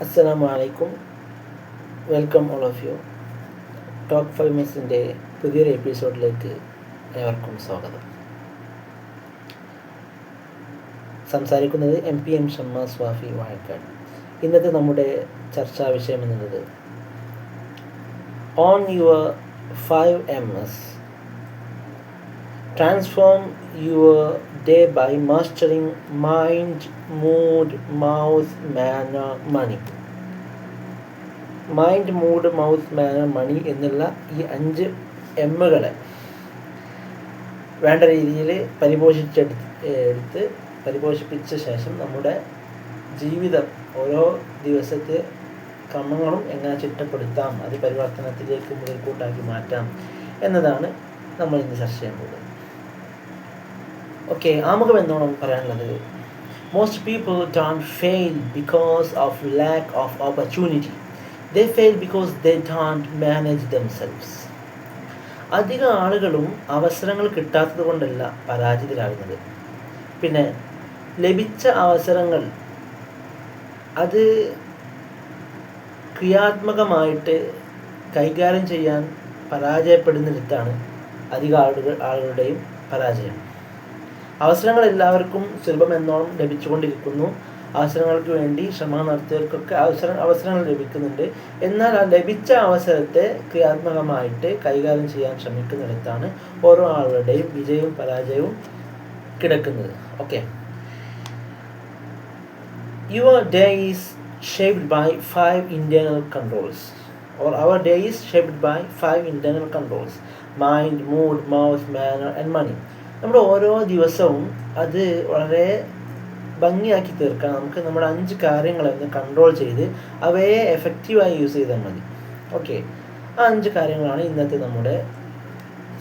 Assalamu alaikum. Welcome all of you. Talk 5 മിനിറ്റ്സിൻ്റെ പുതിയൊരു എപ്പിസോഡിലേക്ക് ഏവർക്കും സ്വാഗതം. സംസാരിക്കുന്നത് എം ഷമ്മാസ് വാഫി വാഴക്കാട്. ഇന്നത്തെ നമ്മുടെ ചർച്ചാ വിഷയം എന്നുള്ളത് on your 5 Ms. Transform your day by mastering mind, mood, mouth, manner, money. Mind, mood, mouth, manner, money എന്നുള്ള ഈ 5 എമ്മുകളെ വേണ്ട രീതിയിൽ പരിപോഷിപ്പിച്ച ശേഷം നമ്മുടെ ജീവിതം ഓരോ ദിവസത്തെ ക്രമങ്ങളും എങ്ങനെ ചിട്ടപ്പെടുത്താം, അത് പരിവർത്തനത്തിലേക്ക് മുതൽക്കൂട്ടാക്കി മാറ്റാം എന്നതാണ് നമ്മൾ ഇന്ന് ചർച്ച ചെയ്യാൻ പോകുന്നത്. ഓക്കെ, ആമുഖം എന്നോണം പറയാനുള്ളത്, most people don't fail because of lack of opportunity. They fail because they don't manage themselves. അധിക ആളുകളും അവസരങ്ങൾ കിട്ടാത്തത് കൊണ്ടല്ല പരാജിതരാകുന്നത്. പിന്നെ ലഭിച്ച അവസരങ്ങൾ അത് ക്രിയാത്മകമായിട്ട് കൈകാര്യം ചെയ്യാൻ പരാജയപ്പെടുന്നിടത്താണ് അധിക ആളുകളുടെയും പരാജയം. അവസരങ്ങൾ എല്ലാവർക്കും സുലഭമെന്നോണം ലഭിച്ചുകൊണ്ടിരിക്കുന്നു. അവസരങ്ങൾക്ക് വേണ്ടി ശ്രമം നടത്തിയവർക്കൊക്കെ അവസരങ്ങൾ ലഭിക്കുന്നുണ്ട്. എന്നാൽ ആ ലഭിച്ച അവസരത്തെ ക്രിയാത്മകമായിട്ട് കൈകാര്യം ചെയ്യാൻ ശ്രമിക്കുന്നിടത്താണ് ഓരോ ആളുകളുടെയും വിജയവും പരാജയവും കിടക്കുന്നത്. Okay, your day is shaped by 5 internal controls, or our day is shaped by 5 internal controls: mind, mood, mouth, manner and money. നമ്മുടെ ഓരോ ദിവസവും അത് വളരെ ഭംഗിയാക്കി തീർക്കാൻ നമുക്ക് നമ്മുടെ 5 കാര്യങ്ങളൊന്ന് കൺട്രോൾ ചെയ്ത് അവയെ എഫക്റ്റീവായി യൂസ് ചെയ്താൽ മതി. ഓക്കെ, ആ 5 കാര്യങ്ങളാണ് ഇന്നത്തെ നമ്മുടെ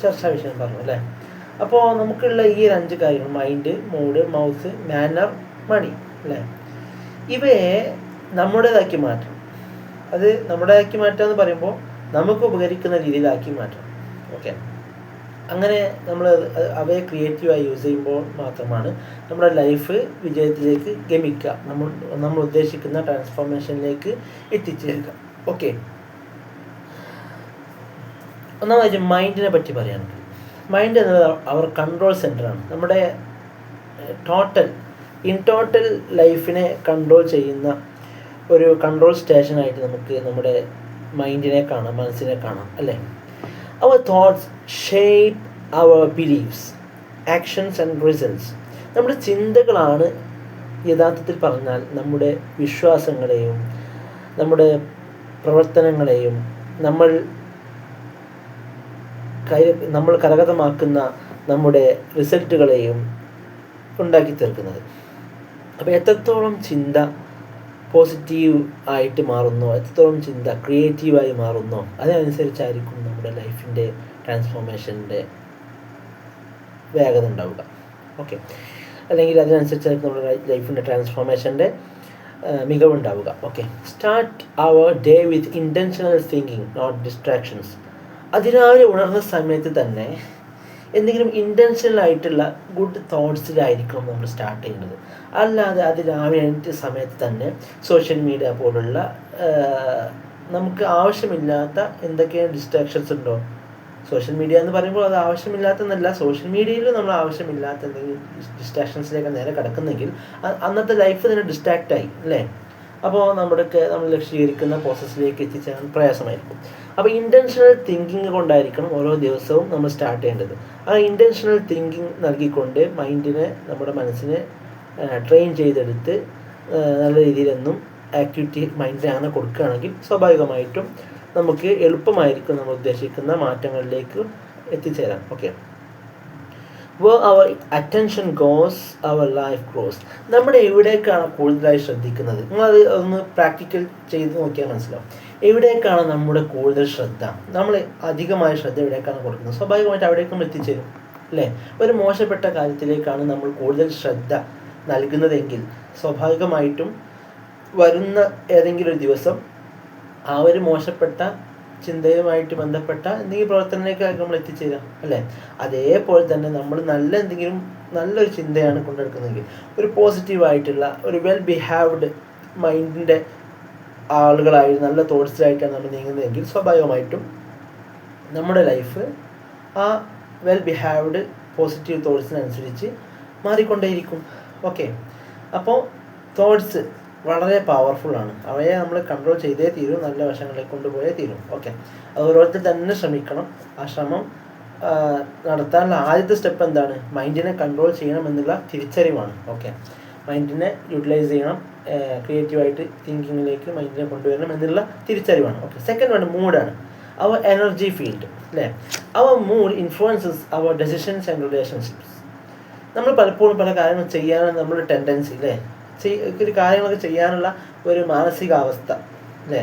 ചർച്ചാ വിഷയം പറഞ്ഞു അല്ലേ. അപ്പോൾ നമുക്കുള്ള ഈ 5 കാര്യങ്ങൾ, മൈൻഡ്, മൂഡ്, മൗത്ത്, മാനർ, മണി അല്ലേ, ഇവയെ നമ്മുടേതാക്കി മാറ്റണം. അത് നമ്മുടേതാക്കി മാറ്റുക എന്ന് പറയുമ്പോൾ നമുക്ക് ഉപകരിക്കുന്ന രീതിയിലാക്കി മാറ്റണം. ഓക്കെ, അങ്ങനെ നമ്മൾ അവയെ ക്രിയേറ്റീവായി യൂസ് ചെയ്യുമ്പോൾ മാത്രമാണ് നമ്മുടെ ലൈഫ് വിജയത്തിലേക്ക് ഗമിക്കുക, നമ്മൾ ഉദ്ദേശിക്കുന്ന ട്രാൻസ്ഫോർമേഷനിലേക്ക് എത്തിച്ചേരുക. ഓക്കെ, ഒന്നാമതായിട്ട് മൈൻഡിനെ പറ്റി പറയുകയാണെങ്കിൽ, മൈൻഡ് എന്നത് അവർ കൺട്രോൾ സെൻ്ററാണ്. നമ്മുടെ ടോട്ടൽ ലൈഫിനെ കൺട്രോൾ ചെയ്യുന്ന ഒരു കൺട്രോൾ സ്റ്റേഷനായിട്ട് നമുക്ക് നമ്മുടെ മൈൻഡിനെ കാണാം, മനസ്സിനെ കാണാം അല്ലേ. Our thoughts shape our beliefs, actions and results. നമ്മുടെ ചിന്തകളാണ് യഥാർത്ഥത്തിൽ പറഞ്ഞാൽ നമ്മുടെ വിശ്വാസങ്ങളെയും നമ്മുടെ പ്രവർത്തനങ്ങളെയും നമ്മൾ കരഗതമാക്കുന്ന നമ്മുടെ റിസൾട്ടുകളെയും ഉണ്ടാക്കി തീർക്കുന്നത്. അപ്പോൾ എത്രത്തോളം ചിന്ത പോസിറ്റീവ് ആയിട്ട് മാറുന്നോ, എത്രത്തോളം ചിന്ത ക്രിയേറ്റീവായി മാറുന്നോ, അതിനനുസരിച്ചായിരിക്കും നമ്മുടെ ലൈഫിൻ്റെ ട്രാൻസ്ഫോർമേഷൻ്റെ വേഗത ഉണ്ടാവുക. ഓക്കെ, അല്ലെങ്കിൽ അതിനനുസരിച്ചായിരിക്കും നമ്മുടെ ലൈഫിൻ്റെ ട്രാൻസ്ഫോർമേഷൻ്റെ മികവുണ്ടാവുക. Okay, start our day with intentional thinking, not distractions. അതിരാവിലെ ഉണർന്ന സമയത്ത് തന്നെ എന്തെങ്കിലും ഇൻറ്റൻഷണൽ ആയിട്ടുള്ള ഗുഡ് തോട്ട്സിലായിരിക്കണം നമ്മൾ സ്റ്റാർട്ട് ചെയ്യുന്നത്. അല്ലാതെ അത് രാവിലെ എണീറ്റ സമയത്ത് തന്നെ സോഷ്യൽ മീഡിയ പോലുള്ള നമുക്ക് ആവശ്യമില്ലാത്ത എന്തൊക്കെയാണ് ഡിസ്ട്രാക്ഷൻസ് ഉണ്ടോ. സോഷ്യൽ മീഡിയ എന്ന് പറയുമ്പോൾ അത് ആവശ്യമില്ലാത്തതെന്നല്ല, സോഷ്യൽ മീഡിയയിൽ നമ്മൾ ആവശ്യമില്ലാത്ത എന്തെങ്കിലും ഡിസ്ട്രാക്ഷൻസിലേക്ക് നേരെ കിടക്കുന്നെങ്കിൽ അന്നത്തെ ലൈഫ് തന്നെ ഡിസ്ട്രാക്റ്റായി അല്ലേ. അപ്പോൾ നമ്മൾ ലക്ഷ്യീകരിക്കുന്ന പ്രോസസ്സിലേക്ക് എത്തിച്ചേരാൻ പ്രയാസമായിരിക്കും. അപ്പോൾ ഇൻറ്റൻഷണൽ തിങ്കിങ് കൊണ്ടായിരിക്കണം ഓരോ ദിവസവും നമ്മൾ സ്റ്റാർട്ട് ചെയ്യേണ്ടത്. ആ ഇൻറ്റൻഷണൽ തിങ്കിങ് നൽകിക്കൊണ്ട് നമ്മുടെ മനസ്സിനെ ട്രെയിൻ ചെയ്തെടുത്ത് നല്ല രീതിയിലെന്നും ആക്ടിവിറ്റി മൈൻഡിനെ അങ്ങനെ കൊടുക്കുകയാണെങ്കിൽ സ്വാഭാവികമായിട്ടും നമുക്ക് എളുപ്പമായിരിക്കും നമ്മൾ ഉദ്ദേശിക്കുന്ന മാറ്റങ്ങളിലേക്ക് എത്തിച്ചേരാം. Okay, where our attention goes, our life grows. നമ്മുടെ എവിടേക്കാണ് കൂടുതലായി ശ്രദ്ധിക്കുന്നത്, നിങ്ങളത് ഒന്ന് പ്രാക്ടിക്കൽ ചെയ്ത് നോക്കിയാൽ മനസ്സിലാവും. എവിടേക്കാണ് നമ്മുടെ കൂടുതൽ ശ്രദ്ധ, നമ്മൾ അധികമായ ശ്രദ്ധ എവിടേക്കാണ് കൊടുക്കുന്നത്, സ്വാഭാവികമായിട്ട് അവിടേക്ക് നമ്മൾ എത്തിച്ചേരും അല്ലേ. ഒരു മോശപ്പെട്ട കാര്യത്തിലേക്കാണ് നമ്മൾ കൂടുതൽ ശ്രദ്ധ നൽകുന്നതെങ്കിൽ സ്വാഭാവികമായിട്ടും വരുന്ന ഏതെങ്കിലും ഒരു ദിവസം ആ ഒരു മോശപ്പെട്ട ചിന്തയുമായിട്ട് ബന്ധപ്പെട്ട എന്തെങ്കിലും പ്രവർത്തനത്തിലേക്ക് നമ്മൾ എത്തിച്ചേരാം അല്ലേ. അതേപോലെ തന്നെ നമ്മൾ നല്ലൊരു ചിന്തയാണ് കൊണ്ടെടുക്കുന്നതെങ്കിൽ, ഒരു പോസിറ്റീവായിട്ടുള്ള ഒരു വെൽ ബിഹേവ്ഡ് മൈൻഡിൻ്റെ ആളുകളായി നല്ല തോട്ട്സിലായിട്ടാണ് നമ്മൾ നീങ്ങുന്നതെങ്കിൽ സ്വാഭാവികമായിട്ടും നമ്മുടെ ലൈഫ് ആ വെൽ ബിഹേവ്ഡ് പോസിറ്റീവ് തോട്ട്സിനനുസരിച്ച് മാറിക്കൊണ്ടേയിരിക്കും. ഓക്കെ, അപ്പോൾ തോട്ട്സ് വളരെ പവർഫുള്ളാണ്. അവയെ നമ്മൾ കൺട്രോൾ ചെയ്തേ തീരും, നല്ല വശങ്ങളിലേക്ക് കൊണ്ടുപോയേ തീരും. ഓക്കെ, അത് ഓരോരുത്തർ തന്നെ ശ്രമിക്കണം. ആ ശ്രമം നടത്താനുള്ള ആദ്യത്തെ സ്റ്റെപ്പ് എന്താണ്? മൈൻഡിനെ കൺട്രോൾ ചെയ്യണമെന്നുള്ള തിരിച്ചറിവാണ്. ഓക്കെ, മൈൻഡിനെ യൂട്ടിലൈസ് ചെയ്യണം, ക്രിയേറ്റീവായിട്ട് തിങ്കിങ്ങിലേക്ക് മൈൻഡിനെ കൊണ്ടുവരണം എന്നുള്ള തിരിച്ചറിവാണ്. ഓക്കെ, സെക്കൻഡ് വൺ മൂഡാണ്. അവർ എനർജി ഫീൽഡ് അല്ലേ, our mood influences our decisions and relationships. നമ്മൾ പലപ്പോഴും പല കാര്യങ്ങൾ ചെയ്യാനാണ് നമ്മുടെ ടെൻഡൻസി അല്ലേ, ഒരു കാര്യങ്ങളൊക്കെ ചെയ്യാനുള്ള ഒരു മാനസികാവസ്ഥ അല്ലേ,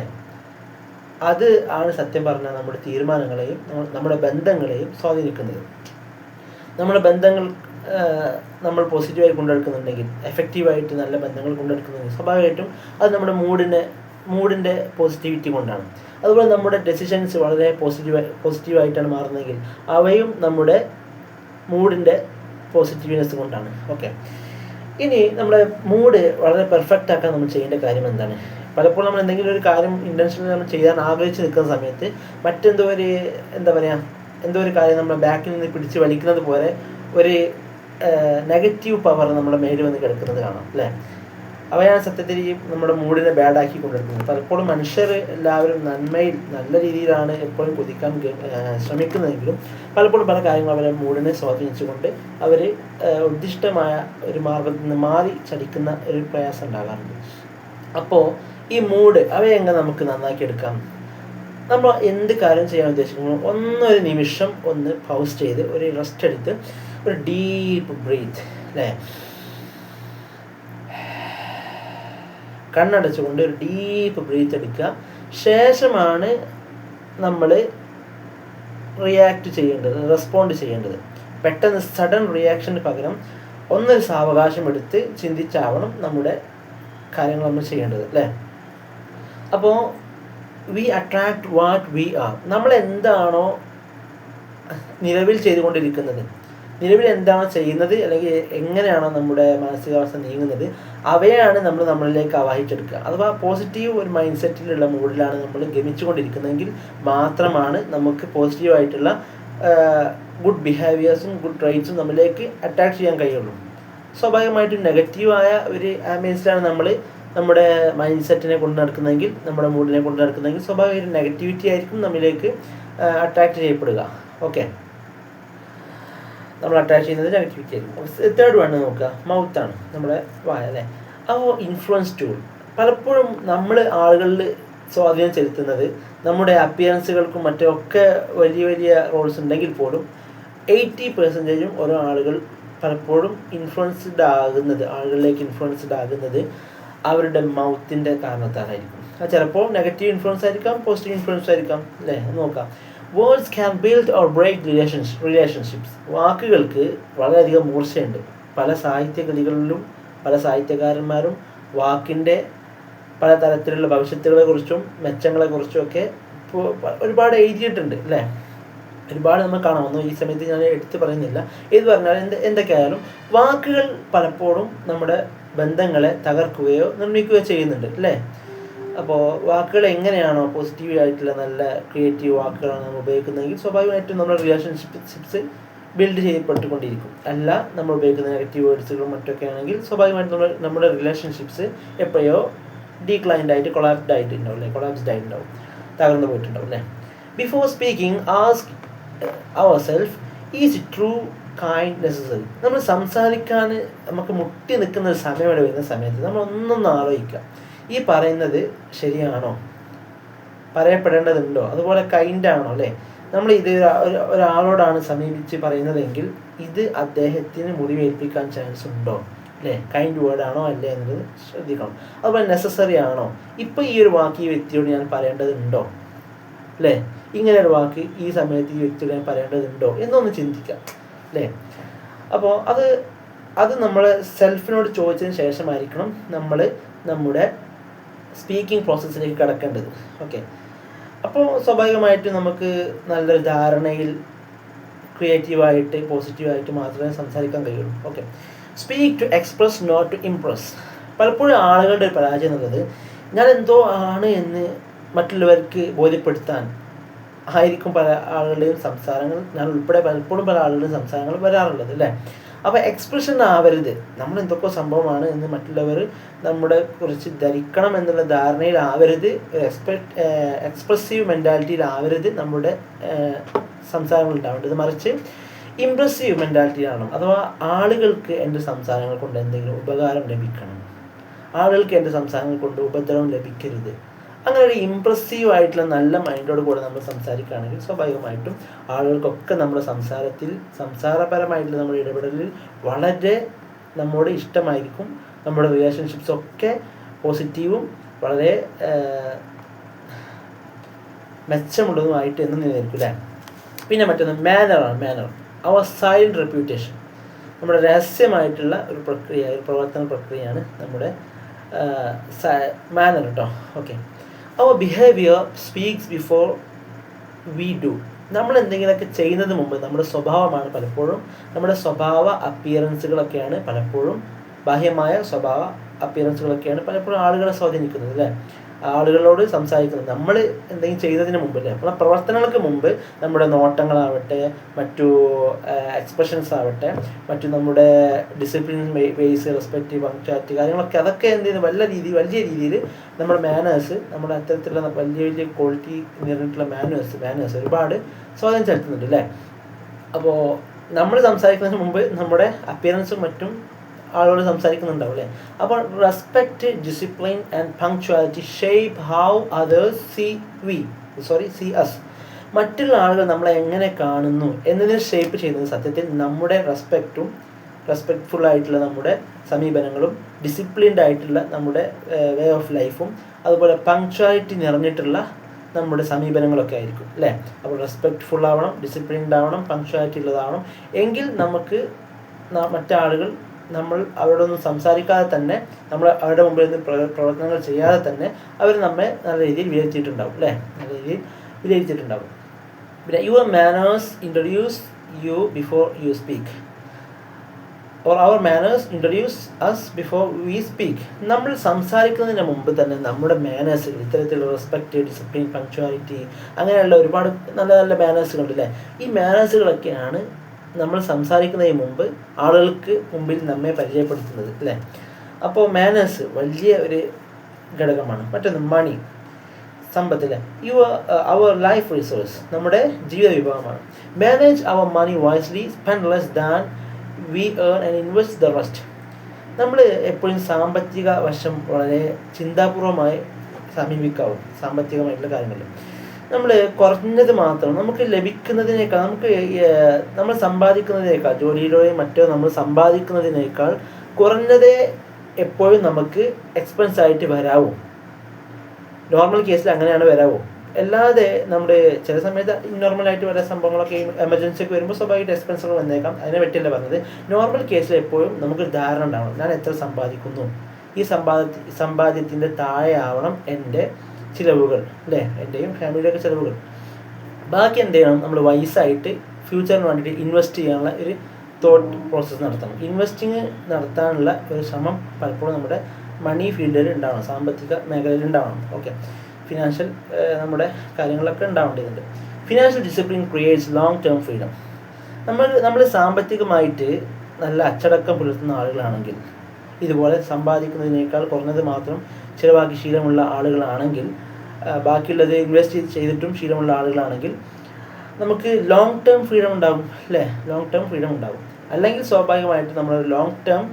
അത് ആണ് സത്യം പറഞ്ഞാൽ നമ്മുടെ തീരുമാനങ്ങളെയും നമ്മുടെ ബന്ധങ്ങളെയും സ്വാധീനിക്കുന്നത്. നമ്മുടെ ബന്ധങ്ങൾ നമ്മൾ പോസിറ്റീവായി കൊണ്ടെടുക്കുന്നുണ്ടെങ്കിൽ, എഫക്റ്റീവായിട്ട് നല്ല ബന്ധങ്ങൾ കൊണ്ടെടുക്കുന്നുണ്ടെങ്കിൽ സ്വാഭാവികമായിട്ടും അത് നമ്മുടെ മൂഡിൻ്റെ പോസിറ്റിവിറ്റി കൊണ്ടാണ്. അതുപോലെ നമ്മുടെ ഡെസിഷൻസ് വളരെ പോസിറ്റീവായിട്ടാണ് മാറുന്നതെങ്കിൽ അവയും നമ്മുടെ മൂഡിൻ്റെ പോസിറ്റീവ്നെസ് കൊണ്ടാണ്. ഓക്കെ, ഇനി നമ്മുടെ മൂഡ് വളരെ പെർഫെക്റ്റ് ആക്കാൻ നമ്മൾ ചെയ്യേണ്ട കാര്യം എന്താണ്? പലപ്പോഴും നമ്മൾ എന്തെങ്കിലും ഒരു കാര്യം ഇൻറ്റൻഷനലി നമ്മൾ ചെയ്യാൻ ആഗ്രഹിച്ച് നിൽക്കുന്ന സമയത്ത് മറ്റെന്തോ ഒരു എന്തോ ഒരു കാര്യം നമ്മുടെ ബാക്കിൽ നിന്ന് പിടിച്ച് വലിക്കുന്നത് പോലെ ഒരു നെഗറ്റീവ് പവർ നമ്മുടെ മേലിൽ വന്ന് കിടക്കുന്നത് കാണാം അല്ലേ. അവയാണ് സത്യത്തിൽ നമ്മുടെ മൂഡിനെ ബാഡാക്കി കൊണ്ടെടുക്കുന്നത്. പലപ്പോഴും മനുഷ്യർ എല്ലാവരും നന്മയിൽ നല്ല രീതിയിലാണ് എപ്പോഴും കുതിക്കാൻ ശ്രമിക്കുന്നതെങ്കിലും പലപ്പോഴും പല കാര്യങ്ങളും അവരെ മൂഡിനെ സ്വാധീനിച്ചുകൊണ്ട് അവർ ഉദ്ദിഷ്ടമായ ഒരു മാർഗത്തിൽ നിന്ന് മാറി ചലിക്കുന്ന ഒരു പ്രയാസം ഉണ്ടാകാറുണ്ട്. അപ്പോൾ ഈ മൂഡ് അവയെ എങ്ങനെ നമുക്ക് നന്നാക്കി എടുക്കാം? നമ്മൾ എന്ത് കാര്യം ചെയ്യാൻ ഉദ്ദേശിക്കുമ്പോൾ ഒരു നിമിഷം ഒന്ന് പൗസ് ചെയ്ത് ഒരു റെസ്റ്റ് എടുത്ത് ഒരു ഡീപ്പ് ബ്രീത്ത് അല്ലേ, കണ്ണടച്ചുകൊണ്ട് ഒരു ഡീപ്പ് ബ്രീത്ത് എടുക്കുക. ശേഷമാണ് നമ്മൾ റെസ്പോണ്ട് ചെയ്യേണ്ടത്. പെട്ടെന്ന് സഡൻ റിയാക്ഷന് പകരം ഒന്നൊരു സാവകാശം എടുത്ത് ചിന്തിച്ചാവണം നമ്മുടെ കാര്യങ്ങൾ നമ്മൾ ചെയ്യേണ്ടത് അല്ലേ. അപ്പോൾ we attract what we are. നമ്മൾ എന്താണോ നിലവിൽ ചെയ്തുകൊണ്ടിരിക്കുന്നത്, നിലവിൽ എന്താണോ ചെയ്യുന്നത്, അല്ലെങ്കിൽ എങ്ങനെയാണോ നമ്മുടെ മാനസികാവസ്ഥ നീങ്ങുന്നത്, അവയാണ് നമ്മൾ നമ്മളിലേക്ക് ആവാഹിച്ചെടുക്കുക. അഥവാ പോസിറ്റീവ് ഒരു മൈൻഡ് സെറ്റിലുള്ള മൂഡിലാണ് നമ്മൾ ഗമിച്ചുകൊണ്ടിരിക്കുന്നതെങ്കിൽ മാത്രമാണ് നമുക്ക് പോസിറ്റീവായിട്ടുള്ള ഗുഡ് ബിഹേവിയേഴ്സും ഗുഡ് ട്രൈറ്റ്സും നമ്മളിലേക്ക് അട്രാക്ട് ചെയ്യാൻ കഴിയുള്ളൂ. സ്വാഭാവികമായിട്ടും നെഗറ്റീവായ ഒരു ആംബിയൻസിലാണ് നമ്മൾ നമ്മുടെ മൈൻഡ് സെറ്റിനെ കൊണ്ട് നടക്കുന്നതെങ്കിൽ, നമ്മുടെ മൂഡിനെ കൊണ്ട് നടക്കുന്നതെങ്കിൽ സ്വാഭാവികമായിട്ടും നെഗറ്റിവിറ്റി ആയിരിക്കും നമ്മളിലേക്ക് അട്രാക്ട് ചെയ്യപ്പെടുക. ഓക്കെ, നമ്മൾ അട്രാക്ട് ചെയ്യുന്നത് നെഗറ്റിവിറ്റി ആയിരിക്കും. തേർഡ് വൺ നോക്കുക, മൗത്താണ്, നമ്മുടെ വായ അല്ലേ. അപ്പോൾ ഇൻഫ്ലുവൻസ് ടൂൾ പലപ്പോഴും നമ്മൾ ആളുകളിൽ സ്വാധീനം ചെലുത്തുന്നത് നമ്മുടെ അപ്പിയറൻസുകൾക്കും മറ്റൊക്കെ വലിയ വലിയ റോൾസ് ഉണ്ടെങ്കിൽ പോലും 80% ഓരോ ആളുകൾ പലപ്പോഴും ആളുകളിലേക്ക് ഇൻഫ്ലുവൻസ്ഡ് ആകുന്നത് അവരുടെ മൗത്തിൻ്റെ കാരണത്താലായിരിക്കും. അത് ചിലപ്പോൾ നെഗറ്റീവ് ഇൻഫ്ലുവൻസ് ആയിരിക്കാം, പോസിറ്റീവ് ഇൻഫ്ലുവൻസ് ആയിരിക്കാം അല്ലേ. നോക്കാം, words can build or break relationships. വാക്കുകൾക്ക് വളരെയധികം മൂർച്ചയുണ്ട്. പല സാഹിത്യകൃതികളിലും പല സാഹിത്യകാരന്മാരും വാക്കിൻ്റെ പല തരത്തിലുള്ള ഭവിഷ്യത്തുകളെക്കുറിച്ചും മെച്ചങ്ങളെക്കുറിച്ചും ഒക്കെ ഒരുപാട് എഴുതിയിട്ടുണ്ട് അല്ലേ. ഒരുപാട് നമ്മൾ കാണാമെന്നോ ഈ സമയത്ത് ഞാൻ എടുത്ത് പറയുന്നില്ല. ഇത് പറഞ്ഞാൽ എന്തൊക്കെയായാലും വാക്കുകൾ പലപ്പോഴും നമ്മുടെ ബന്ധങ്ങളെ തകർക്കുകയോ നിർമ്മിക്കുകയോ ചെയ്യുന്നുണ്ട് അല്ലേ. അപ്പോൾ വാക്കുകൾ എങ്ങനെയാണോ പോസിറ്റീവ് ആയിട്ടുള്ള നല്ല ക്രിയേറ്റീവ് വാക്കുകളാണ് നമ്മൾ ഉപയോഗിക്കുന്നതെങ്കിൽ സ്വാഭാവികമായിട്ടും നമ്മുടെ റിലേഷൻഷിപ്സ് ബിൽഡ് ചെയ്യപ്പെട്ടുകൊണ്ടിരിക്കും. അല്ല നമ്മൾ ഉപയോഗിക്കുന്ന നെഗറ്റീവ് വേർഡ്സുകളും മറ്റൊക്കെ ആണെങ്കിൽ സ്വാഭാവികമായിട്ടും നമ്മുടെ റിലേഷൻഷിപ്സ് എപ്പോഴോ ഡീക്ലൈൻഡ് ആയിട്ട് കൊളാപ്സ്ഡ് ആയിട്ടുണ്ടാവും, തകർന്നു പോയിട്ടുണ്ടാവും അല്ലേ. Before speaking ask ourselves, is it true, kind, necessary? നമ്മൾ സംസാരിക്കാൻ നമുക്ക് മുട്ടി നിൽക്കുന്ന ഒരു സമയം വരുന്ന സമയത്ത് നമ്മൾ ഒന്നൊന്ന് ആലോചിക്കുക, ഈ പറയുന്നത് ശരിയാണോ, പറയപ്പെടേണ്ടതുണ്ടോ, അതുപോലെ കൈൻഡാണോ അല്ലേ. നമ്മൾ ഇത് ഒരാളോടാണ് സമീപിച്ച് പറയുന്നതെങ്കിൽ ഇത് അദ്ദേഹത്തിന് മുറിവേൽപ്പിക്കാൻ ചാൻസ് ഉണ്ടോ അല്ലേ, കൈൻഡ് വേർഡാണോ അല്ലേ എന്നത് ശ്രദ്ധിക്കണം. അതുപോലെ നെസസറി ആണോ, ഇപ്പോൾ ഈ ഒരു വാക്ക് ഈ വ്യക്തിയോട് ഞാൻ പറയേണ്ടതുണ്ടോ അല്ലേ, ഇങ്ങനെ ഒരു വാക്ക് ഈ സമയത്ത് ഈ വ്യക്തിയോട് ഞാൻ പറയേണ്ടതുണ്ടോ എന്നൊന്ന് ചിന്തിക്കാം അല്ലേ. അപ്പോൾ അത് നമ്മൾ സെൽഫിനോട് ചോദിച്ചതിന് ശേഷമായിരിക്കണം നമ്മൾ നമ്മുടെ സ്പീക്കിംഗ് പ്രോസസ്സിലേക്ക് കടക്കേണ്ടത്. ഓക്കെ, അപ്പോൾ സ്വാഭാവികമായിട്ടും നമുക്ക് നല്ലൊരു ധാരണയിൽ പോസിറ്റീവായിട്ട് മാത്രമേ സംസാരിക്കാൻ കഴിയുള്ളൂ. Okay, speak to express not to impress. പലപ്പോഴും ആളുകളുടെ ഒരു പരാജയം എന്നുള്ളത് ഞാൻ എന്തോ ആണ് എന്ന് മറ്റുള്ളവർക്ക് ബോധ്യപ്പെടുത്താൻ ആയിരിക്കും പല ആളുകളുടെയും സംസാരങ്ങൾ, ഞാൻ ഉൾപ്പെടെ പലപ്പോഴും പല ആളുകളുടെയും സംസാരങ്ങൾ വരാറുള്ളത് അല്ലേ. അപ്പോൾ എക്സ്പ്രഷൻ ആവരുത്, നമ്മൾ എന്തൊക്കെ സംഭവമാണ് എന്ന് മറ്റുള്ളവർ നമ്മുടെ കുറിച്ച് ധരിക്കണം എന്നുള്ള ധാരണയിലാവരുത്, എക്സ്പ്രസീവ് മെൻറ്റാലിറ്റിയിലാവരുത് നമ്മുടെ സംസാരങ്ങൾ ഉണ്ടാവേണ്ടത്. മറിച്ച് ഇംപ്രസീവ് മെൻറ്റാലിറ്റിയാണ്. അഥവാ ആളുകൾക്ക് എൻ്റെ സംസാരങ്ങൾ കൊണ്ട് എന്തെങ്കിലും ഉപകാരം ലഭിക്കണം, ആളുകൾക്ക് എൻ്റെ സംസാരങ്ങൾ കൊണ്ട് ഉപദ്രവം ലഭിക്കരുത്. അങ്ങനെ ഒരു ഇംപ്രസീവ് ആയിട്ടുള്ള നല്ല മൈൻഡോട് കൂടെ നമ്മൾ സംസാരിക്കുകയാണെങ്കിൽ സ്വാഭാവികമായിട്ടും ആളുകൾക്കൊക്കെ നമ്മുടെ സംസാരപരമായിട്ടുള്ള നമ്മുടെ ഇടപെടലിൽ വളരെ നമ്മോട് ഇഷ്ടമായിരിക്കും. നമ്മുടെ റിലേഷൻഷിപ്സൊക്കെ പോസിറ്റീവും വളരെ മെച്ചമുള്ളതുമായിട്ട് എന്നും നിലനിൽക്കും അല്ലേ. പിന്നെ മറ്റൊന്ന് മാനർ അവർ സൈലന്റ് റെപ്യൂട്ടേഷൻ. നമ്മുടെ രഹസ്യമായിട്ടുള്ള ഒരു പ്രവർത്തന പ്രക്രിയയാണ് നമ്മുടെ മാനർ കേട്ടോ. Okay, our behaviour speaks before we do. നമ്മൾ എന്തെങ്കിലുമൊക്കെ ചെയ്യുന്നതിന് മുമ്പ് നമ്മുടെ സ്വഭാവമാണ് പലപ്പോഴും, നമ്മുടെ സ്വഭാവ അപ്പിയറൻസുകളൊക്കെയാണ് പലപ്പോഴും, ബാഹ്യമായ സ്വഭാവ അപ്പിയറൻസുകളൊക്കെയാണ് പലപ്പോഴും ആളുകളെ സ്വാധീനിക്കുന്നത് അല്ലേ. ആളുകളോട് സംസാരിക്കുന്നത് നമ്മൾ എന്തെങ്കിലും ചെയ്തതിന് മുമ്പ് അല്ലേ, നമ്മളെ പ്രവർത്തനങ്ങൾക്ക് മുമ്പ് നമ്മുടെ നോട്ടങ്ങളാവട്ടെ, മറ്റു എക്സ്പ്രഷൻസ് ആവട്ടെ, മറ്റു നമ്മുടെ ഡിസിപ്ലിൻ വേസ്, റെസ്പെക്റ്റ്, പങ്ക്ച്വാലിറ്റി കാര്യങ്ങളൊക്കെ, അതൊക്കെ എന്ത് ചെയ്യുന്നു വലിയ രീതിയിൽ നമ്മുടെ മാനേഴ്സ്, നമ്മുടെ അത്തരത്തിലുള്ള വലിയ ക്വാളിറ്റി നിറഞ്ഞിട്ടുള്ള മാനേഴ്സ് ഒരുപാട് സ്വാധീനം ചെലുത്തുന്നുണ്ട് അല്ലേ. അപ്പോൾ നമ്മൾ സംസാരിക്കുന്നതിന് മുമ്പ് നമ്മുടെ അപ്പിയറൻസും മറ്റും ആളോട് സംസാരിക്കുന്നുണ്ടാവും അല്ലേ. അപ്പോൾ respect, discipline and punctuality shape how others see us. മറ്റുള്ള ആളുകൾ നമ്മളെ എങ്ങനെ കാണുന്നു എന്നതിനെ ഷേപ്പ് ചെയ്യുന്നത് സത്യത്തിൽ നമ്മുടെ റെസ്പെക്റ്റ്ഫുൾ ആയിട്ടുള്ള നമ്മുടെ സമീപനങ്ങളും ഡിസിപ്ലിൻഡ് ആയിട്ടുള്ള നമ്മുടെ വേ ഓഫ് ലൈഫും അതുപോലെ പങ്ക്ച്വാലിറ്റി നിറഞ്ഞിട്ടുള്ള നമ്മുടെ സമീപനങ്ങളൊക്കെ ആയിരിക്കും അല്ലേ. അപ്പോൾ റെസ്പെക്റ്റ്ഫുൾ ആവണം, ഡിസിപ്ലിൻഡ് ആവണം, പങ്ക്ച്വാലിറ്റി ഉള്ളതാവണം. എങ്കിൽ നമുക്ക് മറ്റാളുകൾ നമ്മൾ അവരോടൊന്നും സംസാരിക്കാതെ തന്നെ, നമ്മൾ അവരുടെ മുമ്പിൽ നിന്ന് പ്രവർത്തനങ്ങൾ ചെയ്യാതെ തന്നെ അവർ നമ്മെ നല്ല രീതിയിൽ വിലയിരുത്തിയിട്ടുണ്ടാവും അല്ലേ, നല്ല രീതിയിൽ വിലയിരുത്തിയിട്ടുണ്ടാവും. പിന്നെ your manners introduce you before you speak, or our manners introduce us before we speak. നമ്മൾ സംസാരിക്കുന്നതിന് മുമ്പ് തന്നെ നമ്മുടെ മാനേഴ്സുകൾ, ഇത്തരത്തിലുള്ള റെസ്പെക്റ്റ്, ഡിസിപ്ലിൻ, പങ്ക്ച്വാലിറ്റി, അങ്ങനെയുള്ള ഒരുപാട് നല്ല നല്ല മാനേഴ്സുകളുണ്ട് അല്ലേ. ഈ മാനേഴ്സുകളൊക്കെയാണ് നമ്മൾ സംസാരിക്കുന്നതിന് മുമ്പ് ആളുകൾക്ക് മുമ്പിൽ നമ്മെ പരിചയപ്പെടുത്തുന്നത് അല്ലേ. അപ്പോൾ മാനേഴ്സ് വലിയ ഒരു ഘടകമാണ്. മറ്റൊന്ന് മണി, സമ്പത്തിലെ അവർ ലൈഫ് റിസോഴ്സ്, നമ്മുടെ ജീവിത വിഭവമാണ്. Manage our money wisely, spend less than we earn and invest the rest. നമ്മൾ എപ്പോഴും സാമ്പത്തിക വശം വളരെ ചിന്താപൂർവമായി സമീപിക്കാവും. സാമ്പത്തികമായിട്ടുള്ള കാര്യങ്ങളിൽ നമ്മൾ കുറഞ്ഞത് മാത്രം നമുക്ക് ലഭിക്കുന്നതിനേക്കാൾ, നമ്മൾ സമ്പാദിക്കുന്നതിനേക്കാൾ, ജോലിയിലൂടെയും മറ്റോ നമ്മൾ സമ്പാദിക്കുന്നതിനേക്കാൾ കുറഞ്ഞതേ എപ്പോഴും നമുക്ക് എക്സ്പെൻസ് ആയിട്ട് വരാവും. നോർമൽ കേസിൽ അങ്ങനെയാണ് വരാവും. അല്ലാതെ നമ്മുടെ ചില സമയത്ത് ഇന്നോർമലായിട്ട് വരെ സംഭവങ്ങളൊക്കെ എമർജൻസി ഒക്കെ വരുമ്പോൾ സ്വാഭാവികമായിട്ട് എക്സ്പെൻസുകൾ വന്നേക്കാം. അതിനെ പറ്റിയല്ല പറഞ്ഞത്. നോർമൽ കേസിൽ എപ്പോഴും നമുക്ക് ധാരണ ഉണ്ടാവണം, ഞാൻ എത്ര സമ്പാദിക്കുന്നു, ഈ സമ്പാദ്യത്തിൻ്റെ താഴെ ആവണം എൻ്റെ ചിലവുകൾ അല്ലേ, എൻ്റെയും ഫാമിലിയുടെയൊക്കെ ചിലവുകൾ. ബാക്കി എന്ത് ചെയ്യണം, നമ്മൾ വൈസായിട്ട് ഫ്യൂച്ചറിന് വേണ്ടിയിട്ട് ഇൻവെസ്റ്റ് ചെയ്യാനുള്ള ഒരു തോട്ട് പ്രോസസ്സ് നടത്തണം. ഇൻവെസ്റ്റിങ് നടത്താനുള്ള ഒരു ശ്രമം പലപ്പോഴും നമ്മുടെ മണി ഫീൽഡിൽ ഉണ്ടാവണം, സാമ്പത്തിക മേഖലയിൽ ഉണ്ടാവണം. ഓക്കെ, ഫിനാൻഷ്യൽ നമ്മുടെ കാര്യങ്ങളൊക്കെ ഉണ്ടാവേണ്ടതുണ്ട്. Financial discipline creates long term freedom. നമ്മൾ സാമ്പത്തികമായിട്ട് നല്ല അച്ചടക്കം പുലർത്തുന്ന ആളുകളാണെങ്കിൽ, ഇതുപോലെ സമ്പാദിക്കുന്നതിനേക്കാൾ കുറഞ്ഞത് മാത്രം ചിലവാക്കി ശീലമുള്ള ആളുകളാണെങ്കിൽ, ബാക്കിയുള്ളത് ഇൻവെസ്റ്റ് ചെയ്തിട്ടും ശീലമുള്ള ആളുകളാണെങ്കിൽ നമുക്ക് ലോങ് ടേം ഫ്രീഡം ഉണ്ടാകും അല്ലേ, ലോങ് ടേം ഫ്രീഡം ഉണ്ടാകും. അല്ലെങ്കിൽ സ്വാഭാവികമായിട്ട് നമ്മൾ ലോങ് ടേം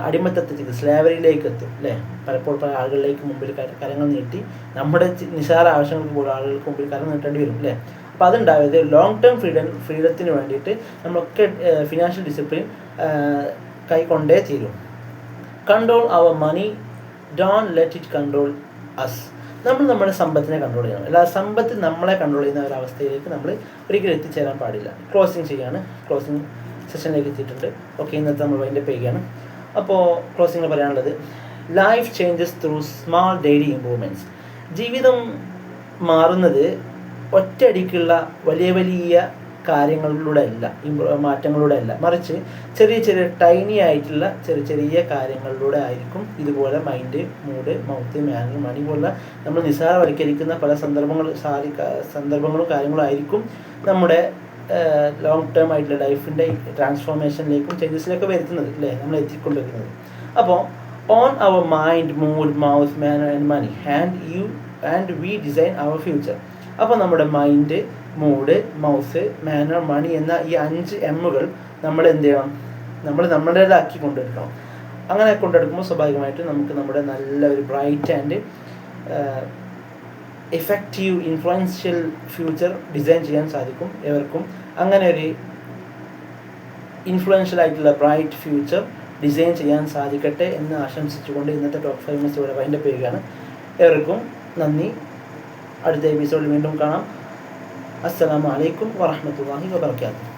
അടിമത്തത്തിലേക്ക്, സ്ലേവറിയിലേക്ക് എത്തും അല്ലേ. പലപ്പോഴും പല ആളുകളിലേക്ക് മുമ്പിൽ കരങ്ങൾ നീട്ടി നമ്മുടെ നിസ്സാര ആവശ്യങ്ങൾക്ക് പോലും ആളുകൾക്ക് മുമ്പിൽ കരം നീട്ടേണ്ടി വരും അല്ലേ. അപ്പോൾ അതുണ്ടായത് ലോങ് ടേം ഫ്രീഡത്തിന് വേണ്ടിയിട്ട് നമ്മളൊക്കെ ഫിനാൻഷ്യൽ ഡിസിപ്ലിൻ കൈക്കൊണ്ടേ തീരും. Control our money, don't let it control us. നമ്മൾ നമ്മുടെ സമ്പത്തിനെ കൺട്രോൾ ചെയ്യണം, അല്ലാതെ സമ്പത്ത് നമ്മളെ കൺട്രോൾ ചെയ്യുന്ന ഒരവസ്ഥയിലേക്ക് നമ്മൾ ഒരിക്കലും എത്തിച്ചേരാൻ പാടില്ല. ക്ലോസിങ് ചെയ്യാണ്, ക്ലോസിങ് സെഷനിലേക്ക് എത്തിയിട്ടുണ്ട്. ഓക്കെ, ഇന്നത്തെ നമ്മൾ വൈൻഡപ്പ് ചെയ്യുകയാണ്. അപ്പോൾ ക്ലോസിങ്ങിൽ പറയാനുള്ളത്, life changes through small daily improvements. ജീവിതം മാറുന്നത് ഒറ്റയടിക്കുള്ള വലിയ വലിയ കാര്യങ്ങളിലൂടെ അല്ല, മാറ്റങ്ങളിലൂടെ അല്ല, മറിച്ച് ചെറിയ ചെറിയ ടൈനി ആയിട്ടുള്ള ചെറിയ ചെറിയ കാര്യങ്ങളിലൂടെ ആയിരിക്കും ഇതുപോലെ മൈൻഡ്, മൂഡ്, മൗത്ത്, മാനർ, മണി പോലുള്ള നമ്മൾ നിസ്സാരവൽക്കരിക്കുന്ന പല സന്ദർഭങ്ങളും കാര്യങ്ങളും ആയിരിക്കും നമ്മുടെ ലോങ് ടേം ആയിട്ടുള്ള ലൈഫിൻ്റെ ട്രാൻസ്ഫോർമേഷനിലേക്കും ചേഞ്ചസിലേക്കും വരുത്തുന്നത് അല്ലേ, നമ്മൾ എത്തിക്കൊണ്ടിരിക്കുന്നത്. അപ്പോൾ own our mind, mood, mouth, manner and money and we design our future. അപ്പോൾ നമ്മുടെ mind, mood, mouth, manner, money എന്ന ഈ 5 എമ്മുകൾ നമ്മൾ എന്ത് ചെയ്യണം, നമ്മൾ നമ്മുടേതാക്കി കൊണ്ടെടുക്കണം. അങ്ങനെ കൊണ്ടെടുക്കുമ്പോൾ സ്വാഭാവികമായിട്ടും നമുക്ക് നമ്മുടെ നല്ല ഒരു bright and effective influential future design ചെയ്യാൻ സാധിക്കും എവർക്കും. അങ്ങനെ ഒരു ഇൻഫ്ലുവൻഷ്യൽ ആയിട്ടുള്ള ബ്രൈറ്റ് ഫ്യൂച്ചർ ഡിസൈൻ ചെയ്യാൻ സാധിക്കട്ടെ എന്ന് ആശംസിച്ചുകൊണ്ട് ഇന്നത്തെ ടോപ്പ് 5 മിനിറ്റ്സ് ഇവിടെ വൈൻഡപ്പ് ചെയ്യുകയാണ്. എവർക്കും നന്ദി. അടുത്ത എപ്പിസോഡിൽ വീണ്ടും കാണാം. അസ്സലാമു അലൈക്കും വറഹ്മത്തുള്ളാഹി വബറകാതുഹു.